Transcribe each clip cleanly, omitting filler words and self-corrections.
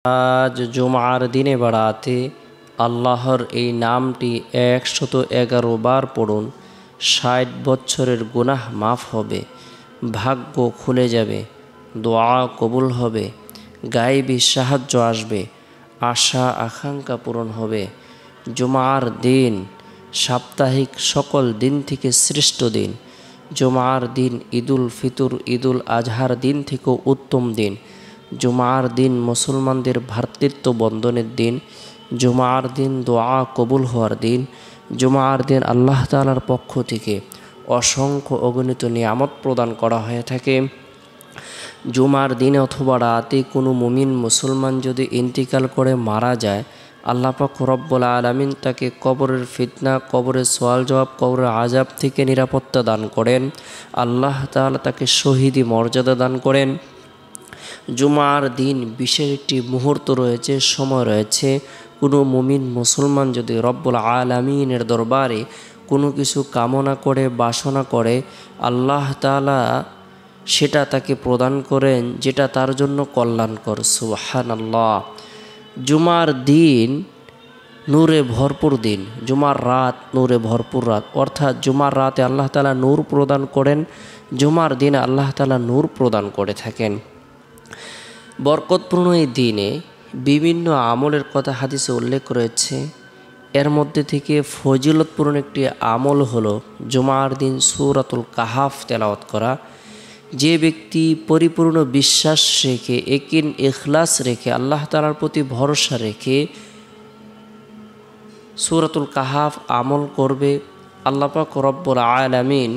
আজ জুমার দিনে বাড়াতে আল্লাহর এই নামটি ১১১ বার পড়ুন। ৬০ বছরের গুনাহ মাফ হবে, ভাগ্য খুলে যাবে, দোয়া কবুল হবে, গায়েবী সাহায্য আসবে, আশা আকাঙ্ক্ষা পূরণ হবে। জুমার দিন সাপ্তাহিক সকল দিন থেকে শ্রেষ্ঠ দিন। জুমার দিন ঈদুল ফিতর, ঈদুল আজহার দিন থেকেও উত্তম দিন। জুমার দিন মুসলমানদের ভ্রাতৃত্ব বন্ধনের দিন। জুমার দিন দোয়া কবুল হওয়ার দিন। জুমার দিন আল্লাহ তাআলার পক্ষ থেকে অসংখ্য অগণিত নিয়ামত প্রদান করা হয়ে থাকে। জুমার দিনে অথবা রাতে কোনো মুমিন মুসলমান যদি ইন্তিকাল করে মারা যায়, আল্লাহ পাক রব্বুল আলামিন তাকে কবরের ফিতনা, কবরের সওয়াল জবাব, কবরের আযাব থেকে নিরাপত্তা দান করেন। আল্লাহ তাআলা তাকে শহীদি মর্যাদা দান করেন। জুমার দিন বিশেষ একটি মুহূর্ত রয়েছে, সময় রয়েছে। কোনো মুমিন মুসলমান যদি রব্বুল আলামিনের দরবারে কোনো কিছু কামনা করে, বাসনা করে, আল্লাহ তাআলা সেটা তাকে প্রদান করেন, যেটা তার জন্য কল্যাণকর। সুবহানাল্লাহ। জুমার দিন নূরে ভরপুর দিন। জুমার রাত নূরে ভরপুর রাত, অর্থাৎ জুমার রাতে আল্লাহ তাআলা নূর প্রদান করেন, জুমার দিনে আল্লাহ তাআলা নূর প্রদান করে থাকেন। বরকতপূর্ণ এই দিনে বিভিন্ন আমলের কথা হাদিসে উল্লেখ রয়েছে। এর মধ্যে থেকে ফজিলতপূর্ণ একটি আমল হলো জুমার দিন সূরাতুল কাহাফ তেলাওয়াত করা। যে ব্যক্তি পরিপূর্ণ বিশ্বাস রেখে, ইয়াকিন ইখলাস রেখে, আল্লাহ তাআলার প্রতি ভরসা রেখে সূরাতুল কাহাফ আমল করবে, আল্লাহ পাক রব্বুল আলামিন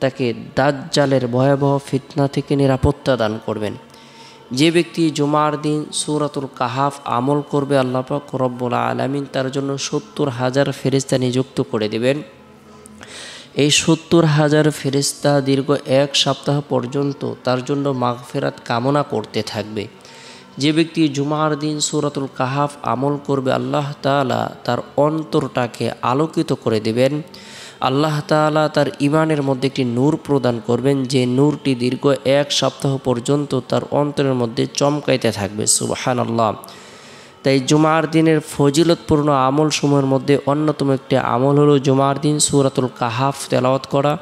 তাকে দাজ্জালের ভয়াবহ ফিতনা থেকে নিরাপত্তা দান করবেন। যে ব্যক্তি জুমার দিন সূরাতুল কাহাফ আমল করবে, আল্লাহ পাক রব্বুল আলামিন তার জন্য ৭০,০০০ ফেরেশতা নিযুক্ত করে দেবেন। এই ৭০,০০০ ফেরেশতা দীর্ঘ ১ সপ্তাহ পর্যন্ত তার জন্য মাগফিরাত কামনা করতে থাকবে। যে ব্যক্তি জুমার দিন সূরাতুল কাহাফ আমল করবে, আল্লাহ তাআলা তার অন্তরটাকে আলোকিত করে দেবেন। আল্লাহ তাআলা তার ইমানের মধ্যে একটি নূর প্রদান করবেন, যে নূরটি দীর্ঘ ১ সপ্তাহ পর্যন্ত তার অন্তরের মধ্যে চমকাইতে থাকবে। সুবহানাল্লাহ। তাই জুমার দিনের ফজিলতপূর্ণ আমল সমূহের মধ্যে অন্যতম একটি আমল হলো জুমার দিন সূরাতুল কাহাফ তেলাওয়াত করা।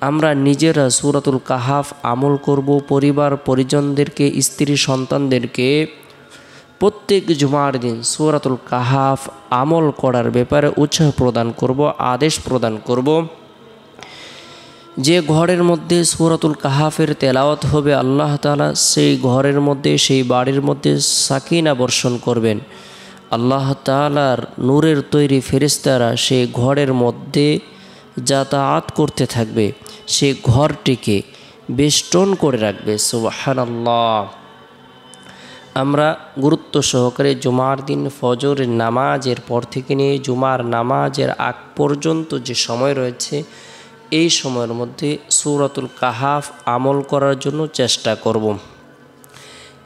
আমরা নিজেরা সূরাতুল কাহাফ আমল করব, পরিবার পরিজনদেরকে, স্ত্রী সন্তানদেরকে প্রত্যেক জুমার দিন সূরাতুল কাহাফ আমল করার ব্যাপারে উৎসাহ প্রদান করব, আদেশ প্রদান করব। যে ঘরের মধ্যে সূরাতুল কাহাফের তেলাওয়াত হবে, আল্লাহ তাআলা সেই ঘরের মধ্যে, সেই বাড়ির মধ্যে সাকিনা বর্ষণ করবেন। আল্লাহ তাআলার নূরের তৈরি ফেরেশতারা সেই ঘরের মধ্যে যাতায়াত করতে থাকবে, সেই ঘরটিকে বেষ্টন করে রাখবে। সুবহানাল্লাহ। আমরা গুরুত্ব সহকারে জুমার দিন ফজরের নামাজের পর থেকে নিয়ে জুমার নামাজের আগ পর্যন্ত যে সময় রয়েছে, এই সময়ের মধ্যে সূরাতুল কাহাফ আমল করার জন্য চেষ্টা করব।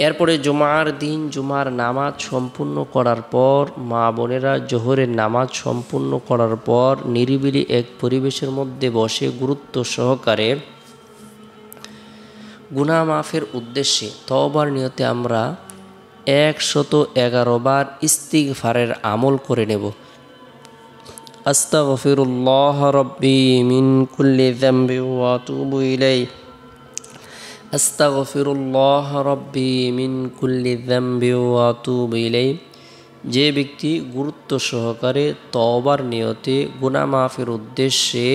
এরপরে জুমার দিন জুমার নামাজ সম্পূর্ণ করার পর, মা বোনেরা জোহরের নামাজ সম্পূর্ণ করার পর নিরিবিলি এক পরিবেশের মধ্যে বসে গুরুত্ব সহকারে গুনাহ মাফের উদ্দেশ্যে তওবার নিয়তে আমরা ১১১ বার ইস্তিগফারের আমল করে নেব। আস্তাগফিরুল্লাহ রাব্বি মিন কুল্লি যামবি ওয়া আতুবু ইলাইহি। আস্তাগফিরুল্লাহ রাব্বি মিন কুল্লি যামবি ওয়া আতুবু ইলাইহি। যে ব্যক্তি গুরুত্ব সহকারে তওবার নিয়তে গুনাহ মাফের উদ্দেশ্যে,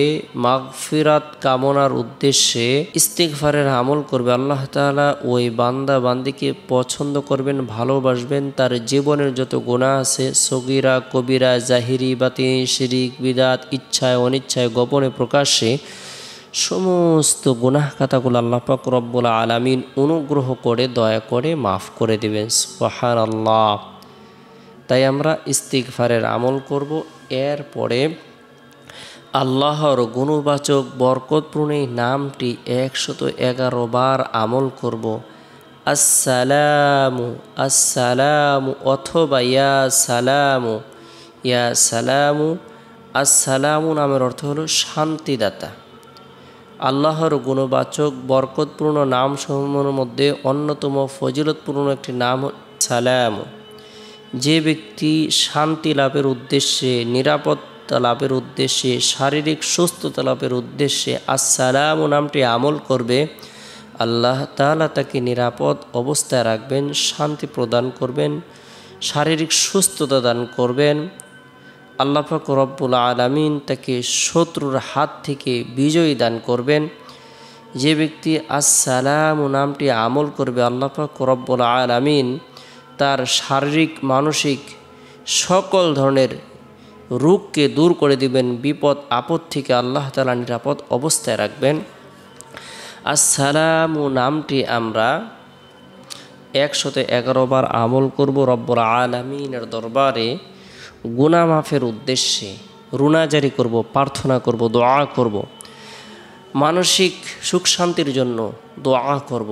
মাগফিরাত কামনার উদ্দেশ্যে ইস্তিগফারের আমল করবে, আল্লাহ তাআলা ওই বান্দা বান্দিকে পছন্দ করবেন, ভালোবাসবেন। তার জীবনের যত গুনাহ আছে, সগীরা কবিরা, জাহিরি বাতিনি, শিরিক বিদআত, ইচ্ছায় অনিচ্ছায়, গোপনে প্রকাশ্যে, সমস্ত গুনাহ খাতাগুলো আল্লাহ পাক রব্বুল আলামিন অনুগ্রহ করে, দয়া করে মাফ করে দেবেন। সুবহানাল্লাহ। তাই আমরা ইস্তিগফারের আমল করব। এরপরে আল্লাহর গুণবাচক বরকতপূর্ণ এই নামটি ১১১ বার আমল করব। আসসালামু আসসালামু অথবা ইয়া সালামু, ইয়া সালামু। আসসালামু নামের অর্থ হলো শান্তিদাতা। আল্লাহর গুণবাচক বরকতপূর্ণ নামসমূহের মধ্যে অন্যতম ফজিলতপূর্ণ একটি নাম আসসালামু। যে ব্যক্তি শান্তি লাভের উদ্দেশ্যে, নিরাপত্তা লাভের উদ্দেশ্যে, শারীরিক সুস্থতা লাভের উদ্দেশ্যে আসসালামু নামটি আমল করবে, আল্লাহ তাআলা তাকে নিরাপদ অবস্থায় রাখবেন, শান্তি প্রদান করবেন, শারীরিক সুস্থতা দান করবেন। আল্লাহ পাক রব্বুল আলামিন তাকে শত্রুর হাত থেকে বিজয়ী দান করবেন। যে ব্যক্তি আসসালামু নামটি আমল করবে, আল্লাহ পাক রব্বুল আলামিন তার শারীরিক মানসিক সকল ধরনের রোগকে দূর করে দিবেন, বিপদ আপদ থেকে আল্লাহ তাআলা নিরাপদ অবস্থায় রাখবেন। আসসালামু নামটি আমরা 111 বার আমল করব রব্বুল আলামিনের দরবারে গুনাহ মাফের উদ্দেশ্যে রুনাজারি করব, প্রার্থনা করব, দোয়া করব, মানসিক সুখ শান্তির জন্য দোয়া করব,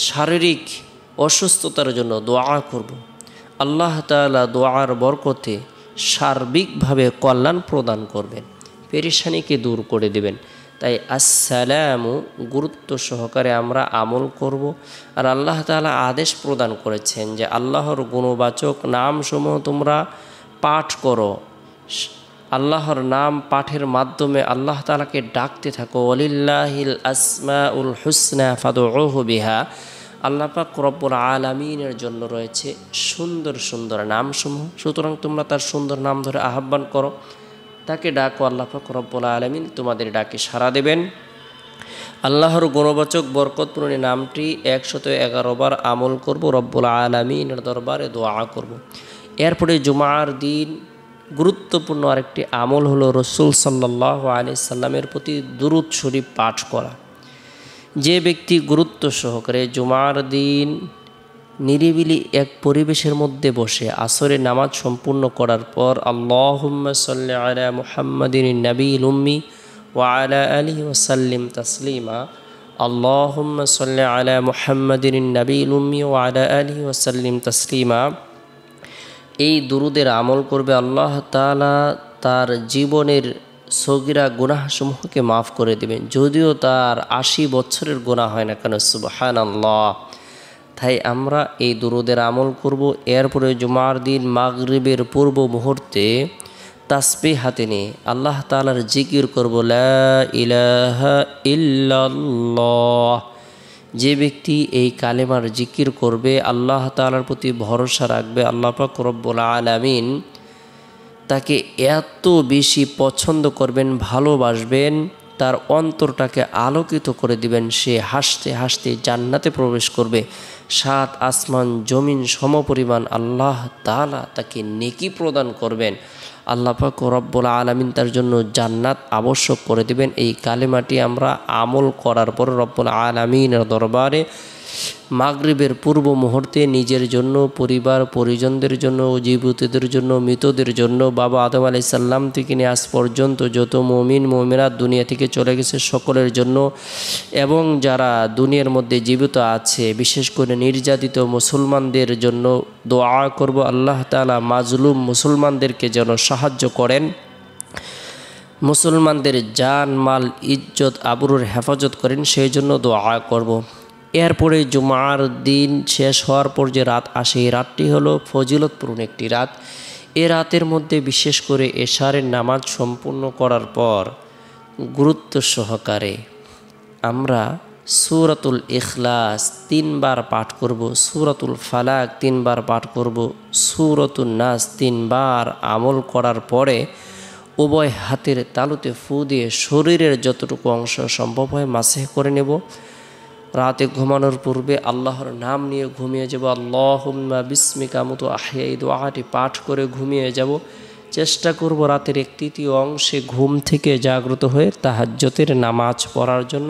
শারীরিক অসুস্থতার জন্য দোয়া করব। আল্লাহ তাআলা দোয়ার বরকতে সার্বিকভাবে কল্যাণ প্রদান করবেন, পেরেশানিকে দূর করে দেবেন। তাই আসসালামু গুরুত্ব সহকারে আমরা আমল করব। আর আল্লাহ তাআলা আদেশ প্রদান করেছেন যে আল্লাহর গুণবাচক নামসমূহ তোমরা পাঠ করো। আল্লাহর নাম পাঠের মাধ্যমে আল্লাহ তাআলাকে ডাকতে থাকো। ওয়ালিল্লাহিল আসমাউল হুসনা ফাদউহু বিহা। আল্লাহ পাক রব্বুল আলামিনের জন্য রয়েছে সুন্দর সুন্দর নামসমূহ, সুতরাং তোমরা তার সুন্দর নাম ধরে আহ্বান করো, তাকে ডাকো। আল্লাহ পাক রব্বুল আলামিন তোমাদের ডাকে সাড়া দেবেন। আল্লাহর গুণবাচক বরকতপূর্ণ নামটি 111 বার আমল করব, রব্বুল আলামিনের দরবারে দোয়া করব। এরপরে জুমার দিন গুরুত্বপূর্ণ আরেকটি আমল হলো রাসূল সাল্লাল্লাহু আলাইহি সাল্লামের প্রতি দুরূদ শরীফ পাঠ করা। যে ব্যক্তি গুরুত্ব সহকারে জুমার দিন নিরিবিলি এক পরিবেশের মধ্যে বসে আসরের নামাজ সম্পূর্ণ করার পর আল্লাহুম্মা সাল্লি আলা মুহাম্মাদিন নবিয়্যিল উম্মি ওয়া আলা আলিহি ওয়া সাল্লিম তাসলিমা, আল্লাহুম্মা সাল্লি আলা মুহাম্মাদিন নবিয়্যিল উম্মি ওয়া আলা আলিহি ওয়া সাল্লিম তাসলিমা, এই দুরুদের আমল করবে। আল্লাহ তাআলা তার জীবনের সগীরা গুনাহসমূহকে মাফ করে দেবেন, যদিও তার 80 বছরের গুনাহ হয় না কেন। সুবহানাল্লাহ। তাই আমরা এই দুরুদের আমল করব। এরপরে জুমার দিন মাগরিবের পূর্ব মুহূর্তে তাসবিহ হাতে নিয়ে আল্লাহ তাআলার জিকির করব, লা ইলাহা ইল্লাল্লাহ। যে ব্যক্তি এই কালেমার জিকির করবে, আল্লাহ তাআলার প্রতি ভরসা রাখবে, আল্লাহ পাক রব্বুল আলামিন তাকে এত বেশি পছন্দ করবেন, ভালোবাসবেন, তার অন্তরটাকে আলোকিত করে দিবেন। সে হাসতে হাসতে জান্নাতে প্রবেশ করবে। 7 আসমান জমিন সমপরিমাণ আল্লাহ তাআলা তাকে নেকি প্রদান করবেন। আল্লাহ পাক রব্বুল আলামিন তার জন্য জান্নাত আবশ্যক করে দিবেন। এই কালেমাটি আমরা আমল করার পর রব্বুল আলামিনের দরবারে মাগরিবের পূর্ব মুহূর্তে নিজের জন্য, পরিবার পরিজনদের জন্য, জীবিতদের জন্য, মৃতদের জন্য, বাবা আদম আলাইহিস সালাম থেকে নিয়ে আজ পর্যন্ত যত মুমিন মুমিনাত দুনিয়া থেকে চলে গেছে সকলের জন্য, এবং যারা দুনিয়ার মধ্যে জীবিত আছে বিশেষ করে নির্যাতিত মুসলমানদের জন্য দোয়া করব। আল্লাহ তাআলা মাজলুম মুসলমানদেরকে যেন সাহায্য করেন, মুসলমানদের জান মাল ইজ্জত আবরুর হেফাজত করেন, সেই জন্য দোয়া করব। এরপরে জুমার দিন শেষ হওয়ার পর যে রাত আসে, এই রাতটি হলো ফজিলতপূর্ণ একটি রাত। এ রাতের মধ্যে বিশেষ করে এশারের নামাজ সম্পূর্ণ করার পর গুরুত্ব সহকারে আমরা সূরাতুল ইখলাস 3 বার পাঠ করব, সূরাতুল ফালাক 3 বার পাঠ করব, সূরাতুন নাস 3 বার আমল করার পরে উভয় হাতের তালুতে ফু দিয়ে শরীরের যতটুকু অংশ সম্ভব হয় মাসেহ করে নেব। রাতে ঘুমানোর পূর্বে আল্লাহর নাম নিয়ে ঘুমিয়ে যাব। আল্লাহুম্মা বিসমিকা মুতু আহইয়া, এই দোয়াটি পাঠ করে ঘুমিয়ে যাব। চেষ্টা করব রাতের 1/3 অংশে ঘুম থেকে জাগ্রত হয়ে তাহাজ্জুদের নামাজ পড়ার জন্য।